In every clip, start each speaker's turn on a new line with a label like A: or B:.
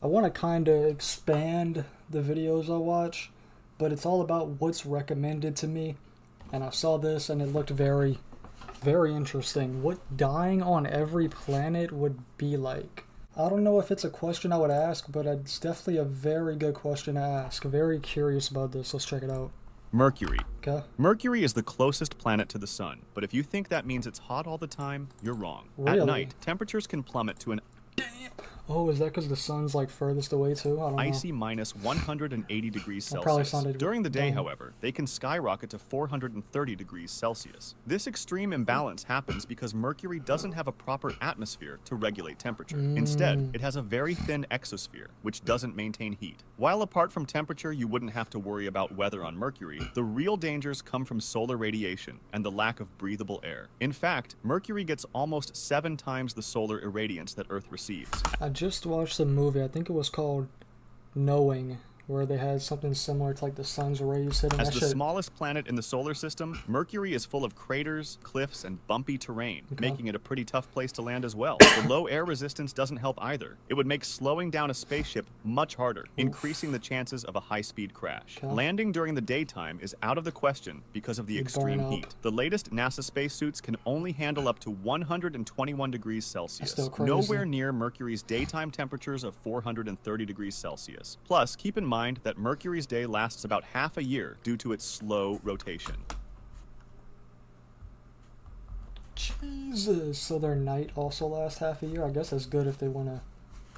A: want to kind of expand the videos I watch, but it's all about what's recommended to me. And I saw this and it looked very, very interesting. What dying on every planet would be like. I don't know if it's a question I would ask, but it's definitely a very good question to ask. Very curious about this. Let's check it out.
B: Mercury.
A: Okay.
B: Mercury is the closest planet to the sun, but if you think that means it's hot all the time, you're wrong.
A: Really?
B: At night, temperatures can plummet to an
A: Oh, is that because the sun's like furthest away too? I don't know.
B: icy minus 180 degrees
A: That probably
B: Celsius.
A: sounded
B: During the day,
A: dumb.
B: however, they can skyrocket to 430 degrees Celsius. This extreme imbalance happens because Mercury doesn't have a proper atmosphere to regulate temperature. Instead, it has a very thin exosphere, which doesn't maintain heat. While apart from temperature, you wouldn't have to worry about weather on Mercury, the real dangers come from solar radiation and the lack of breathable air. In fact, Mercury gets almost 7 times the solar irradiance that Earth receives.
A: I just watched a movie, I think it was called Knowing, where they had something similar to like the sun's rays hitting
B: As
A: that
B: the
A: shit.
B: smallest planet in the solar system, Mercury is full of craters, cliffs, and bumpy terrain, making it a pretty tough place to land as well. The low air resistance doesn't help either. It would make slowing down a spaceship much harder, increasing the chances of a high-speed crash.
A: Okay.
B: Landing during the daytime is out of the question because of the
A: You'd
B: extreme
A: burn up.
B: heat. The latest NASA spacesuits can only handle up to 121 degrees Celsius,
A: still crazy.
B: nowhere near Mercury's daytime temperatures of 430 degrees Celsius. Plus, keep in mind that Mercury's day lasts about half a year due to its slow rotation.
A: Jesus. So their night also lasts half a year? I guess that's good if they want to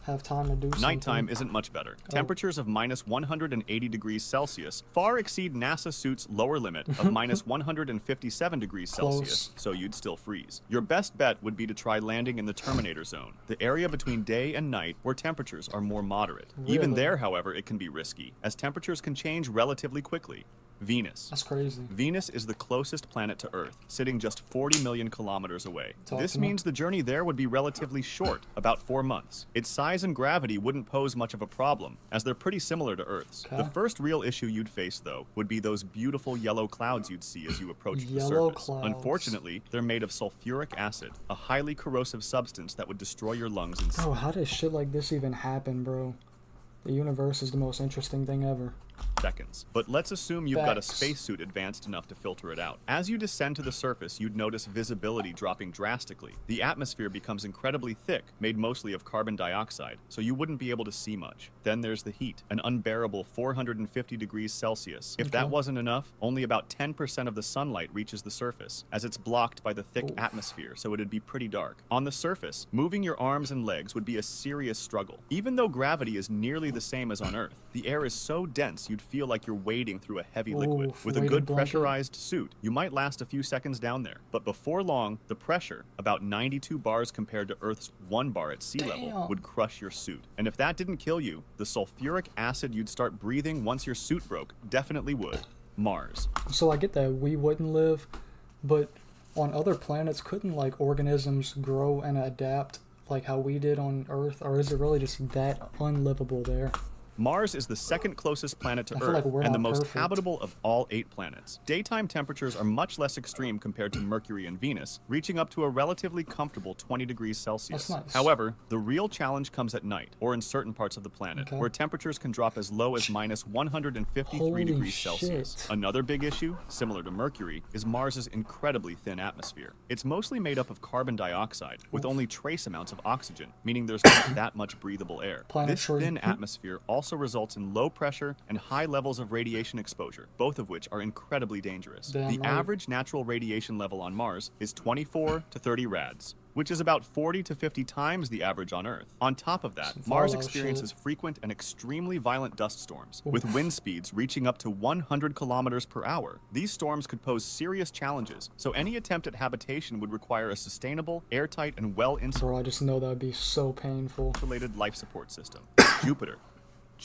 A: have time to do something.
B: Nighttime isn't much better. Temperatures of minus 180 degrees Celsius far exceed NASA suit's lower limit of minus 157 degrees Celsius,
A: Close.
B: so you'd still freeze. Your best bet would be to try landing in the Terminator zone, the area between day and night where temperatures are more moderate. Even
A: Really?
B: there, however, it can be risky, as temperatures can change relatively quickly. Venus.
A: That's crazy.
B: Venus is the closest planet to Earth, sitting just 40 million kilometers away.
A: Talk
B: This
A: to me.
B: means the journey there would be relatively short, about 4 months. Its size and gravity wouldn't pose much of a problem, as they're pretty similar to Earth's.
A: Okay.
B: The first real issue you'd face, though, would be those beautiful yellow clouds you'd see as you approached the
A: Yellow
B: surface.
A: clouds.
B: Unfortunately, they're made of sulfuric acid, a highly corrosive substance that would destroy your lungs and
A: Bro, how does shit like this even happen, bro? The universe is the most interesting thing ever.
B: seconds. But let's assume you've got a
A: Facts.
B: spacesuit advanced enough to filter it out. As you descend to the surface, you'd notice visibility dropping drastically. The atmosphere becomes incredibly thick, made mostly of carbon dioxide, so you wouldn't be able to see much. Then there's the heat, an unbearable 450 degrees Celsius. If that
A: Okay.
B: wasn't enough, only about 10% of the sunlight reaches the surface, as it's blocked by the thick
A: Oof.
B: atmosphere, so it'd be pretty dark. On the surface, moving your arms and legs would be a serious struggle. Even though gravity is nearly the same as on Earth, the air is so dense you'd feel like you're wading through a heavy liquid.
A: Oof,
B: With a
A: weighted
B: good
A: blanket.
B: pressurized suit, you might last a few seconds down there. But before long, the pressure, about 92 bars compared to Earth's 1 bar at sea level,
A: Damn.
B: would crush your suit. And if that didn't kill you, the sulfuric acid you'd start breathing once your suit broke definitely would. Mars.
A: So I get that we wouldn't live, but on other planets, couldn't like organisms grow and adapt like how we did on Earth, or is it really just that unlivable there?
B: Mars is the second closest planet to
A: I feel
B: Earth
A: like we're
B: and the
A: not
B: most
A: perfect.
B: habitable of all 8 planets. Daytime temperatures are much less extreme compared to Mercury and Venus, reaching up to a relatively comfortable 20 degrees Celsius.
A: That's nice.
B: However, the real challenge comes at night, or in certain parts of the planet,
A: Okay.
B: where temperatures can drop as low as minus 153
A: Holy
B: degrees
A: shit.
B: Celsius. Another big issue, similar to Mercury, is Mars's incredibly thin atmosphere. It's mostly made up of carbon dioxide, with only trace amounts of oxygen, meaning there's not that much breathable air. This
A: Planetary
B: thin
A: heat.
B: atmosphere also results in low pressure and high levels of radiation exposure, both of which are incredibly dangerous.
A: Damn
B: The
A: right.
B: average natural radiation level on Mars is 24 to 30 rads, which is about 40 to 50 times the average on Earth. On top of that,
A: Some
B: Mars
A: Fallout
B: experiences
A: shit.
B: frequent and extremely violent dust storms, with wind speeds reaching up to 100 kilometers per hour. These storms could pose serious challenges, so any attempt at habitation would require a sustainable, airtight, and well-insulated
A: Bro, I just know that would be so painful.
B: life support system. Jupiter.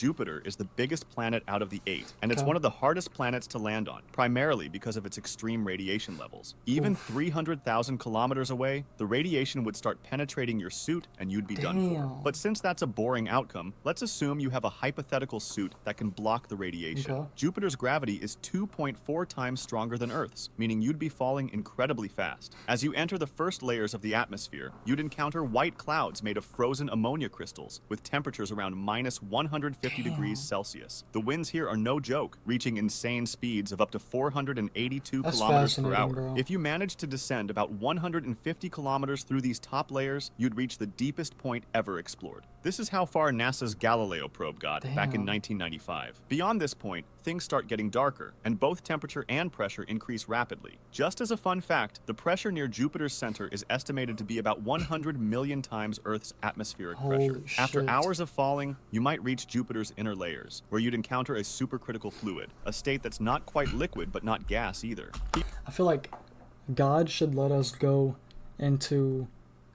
B: Jupiter is the biggest planet out of the 8, and it's
A: Okay.
B: one of the hardest planets to land on, primarily because of its extreme radiation levels. Even
A: Oof.
B: 300,000 kilometers away, the radiation would start penetrating your suit and you'd be done for.
A: Damn.
B: But since that's a boring outcome, let's assume you have a hypothetical suit that can block the radiation.
A: Okay.
B: Jupiter's gravity is 2.4 times stronger than Earth's, meaning you'd be falling incredibly fast. As you enter the first layers of the atmosphere, you'd encounter white clouds made of frozen ammonia crystals with temperatures around minus 150 degrees Celsius. The winds here are no joke, reaching insane speeds of up to 482
A: That's
B: kilometers per
A: fascinating,
B: hour.
A: bro.
B: If you manage to descend about 150 kilometers through these top layers, you'd reach the deepest point ever explored. This is how far NASA's Galileo probe got back in
A: Damn.
B: 1995. Beyond this point, things start getting darker, and both temperature and pressure increase rapidly. Just as a fun fact, the pressure near Jupiter's center is estimated to be about 100 million times Earth's atmospheric
A: Holy
B: pressure. After
A: shit.
B: hours of falling, you might reach Jupiter's inner layers, where you'd encounter a supercritical fluid, a state that's not quite liquid but not gas either.
A: I feel like God should let us go into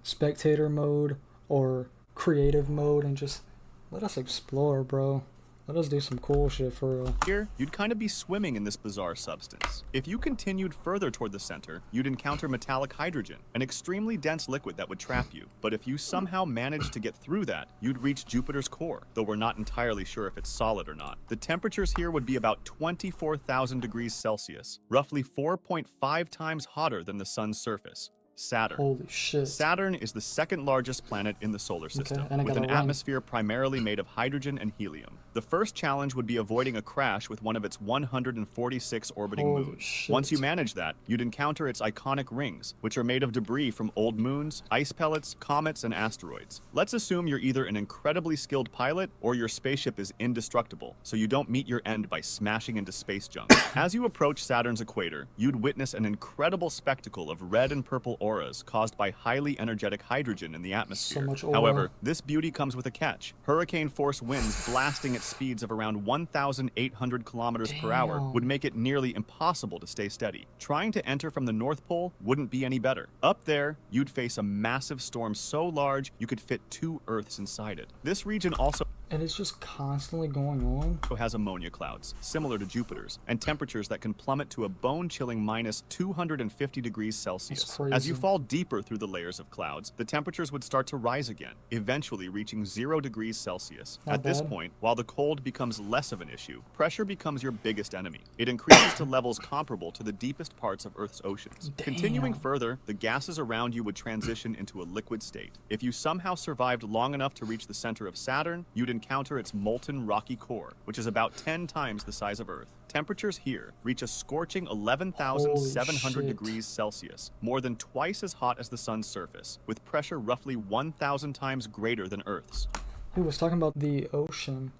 A: spectator mode or creative mode and just let us explore, bro. Let us do some cool shit for real.
B: Here, you'd kind of be swimming in this bizarre substance. If you continued further toward the center, you'd encounter metallic hydrogen, an extremely dense liquid that would trap you. But if you somehow managed to get through that, you'd reach Jupiter's core, though we're not entirely sure if it's solid or not. The temperatures here would be about 24,000 degrees Celsius, roughly 4.5 times hotter than the sun's surface. Saturn.
A: Holy shit.
B: Saturn is the second largest planet in the solar system,
A: and I
B: with
A: got
B: an
A: a ring.
B: atmosphere primarily made of hydrogen and helium. The first challenge would be avoiding a crash with one of its 146 orbiting
A: Holy
B: moons.
A: shit.
B: Once you manage that, you'd encounter its iconic rings, which are made of debris from old moons, ice pellets, comets, and asteroids. Let's assume you're either an incredibly skilled pilot or your spaceship is indestructible, so you don't meet your end by smashing into space junk. As you approach Saturn's equator, you'd witness an incredible spectacle of red and purple auras caused by highly energetic hydrogen in the atmosphere.
A: much aura.
B: However, this beauty comes with a catch. Hurricane-force winds blasting at speeds of around 1,800 kilometers per hour
A: Damn.
B: would make it nearly impossible to stay steady. Trying to enter from the North Pole wouldn't be any better. Up there, you'd face a massive storm so large you could fit 2 Earths inside it. This region also
A: And it's just constantly going on.
B: has ammonia clouds, similar to Jupiter's, and temperatures that can plummet to a bone-chilling minus 250 degrees Celsius.
A: That's
B: As you
A: crazy.
B: fall deeper through the layers of clouds, the temperatures would start to rise again, eventually reaching 0 degrees Celsius.
A: Not
B: At this
A: bad.
B: point, while the cold becomes less of an issue, pressure becomes your biggest enemy. It increases to levels comparable to the deepest parts of Earth's oceans.
A: Damn.
B: Continuing further, the gases around you would transition into a liquid state. If you somehow survived long enough to reach the center of Saturn, you'd encounter its molten rocky core, which is about 10 times the size of Earth. Temperatures here reach a scorching 11,700
A: Holy shit.
B: degrees Celsius, more than twice as hot as the sun's surface, with pressure roughly 1,000 times greater than Earth's.
A: He was talking about the ocean.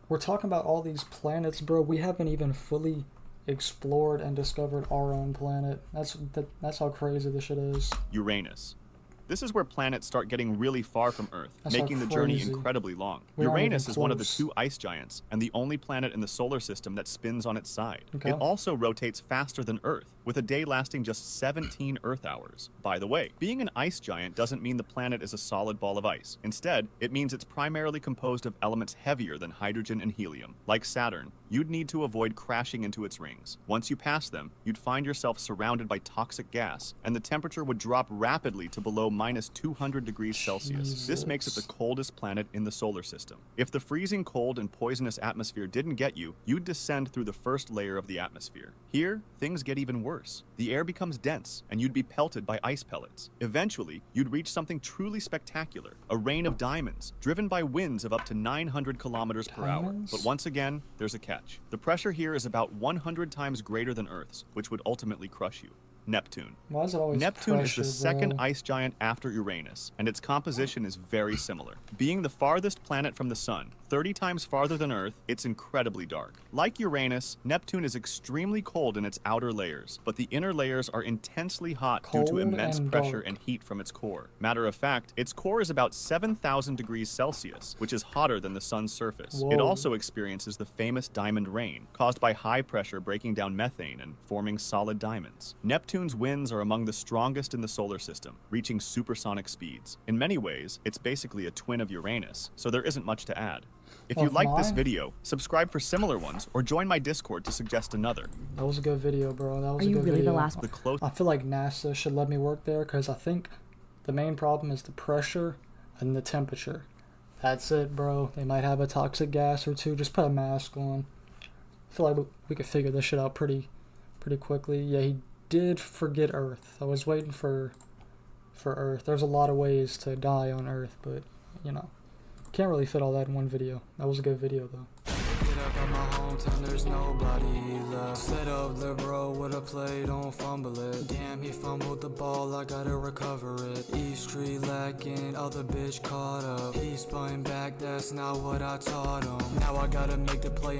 A: We're talking about all these planets, bro. We haven't even fully explored and discovered our own planet. That's how crazy this shit is.
B: Uranus. This is where planets start getting really far from Earth,
A: That's so
B: making the journey
A: crazy.
B: incredibly long.
A: We aren't
B: Uranus
A: even
B: is one of the
A: close.
B: 2 ice giants and the only planet in the solar system that spins on its side.
A: Okay.
B: It also rotates faster than Earth, with a day lasting just 17 Earth hours. By the way, being an ice giant doesn't mean the planet is a solid ball of ice. Instead, it means it's primarily composed of elements heavier than hydrogen and helium. Like Saturn, you'd need to avoid crashing into its rings. Once you pass them, you'd find yourself surrounded by toxic gas, and the temperature would drop rapidly to below minus 200 degrees Celsius. This makes it the coldest planet in the solar system. If the freezing cold and poisonous atmosphere didn't get you, you'd descend through the first layer of the atmosphere. Here, things get even worse. The air becomes dense, and you'd be pelted by ice pellets. Eventually, you'd reach something truly spectacular, a rain of diamonds, driven by winds of up to 900 kilometers per hour.
A: Diamonds?
B: But once again, there's a catch. The pressure here is about 100 times greater than Earth's, which would ultimately crush you. Neptune.
A: Why is it always
B: Neptune
A: pressure,
B: is the second
A: bro?
B: ice giant after Uranus, and its composition is very similar. Being the farthest planet from the Sun, 30 times farther than Earth, it's incredibly dark. Like Uranus, Neptune is extremely cold in its outer layers, but the inner layers are intensely hot due
A: Cold
B: to immense
A: and
B: pressure
A: dark.
B: and heat from its core. Matter of fact, its core is about 7,000 degrees Celsius, which is hotter than the Sun's surface. It
A: Whoa.
B: also experiences the famous diamond rain, caused by high pressure breaking down methane and forming solid diamonds. Neptune's winds are among the strongest in the solar system, reaching supersonic speeds. In many ways, it's basically a twin of Uranus, so there isn't much to add. If you
A: Of
B: like this
A: mine?
B: video, subscribe for similar ones or join my Discord to suggest another.
A: That was a good video, bro. That was
C: Are
A: a
C: you
A: good
C: really
A: video.
C: the last one?
B: The close
A: I feel like NASA should let me work there because I think the main problem is the pressure and the temperature. That's it, bro. They might have a toxic gas or two. Just put a mask on. I feel like we could figure this shit out pretty quickly. Yeah, he did forget Earth. I was waiting for Earth. There's a lot of ways to die on Earth, but you know, can't really fit all that in one video. That was a good video though. Get up on my hometown, there's nobody left. Set up the bro with a play, don't fumble it. Damn, he fumbled the ball, I gotta recover it. East Street lacking, other bitch caught up. He spun back, that's not what I taught him. Now I gotta make the play.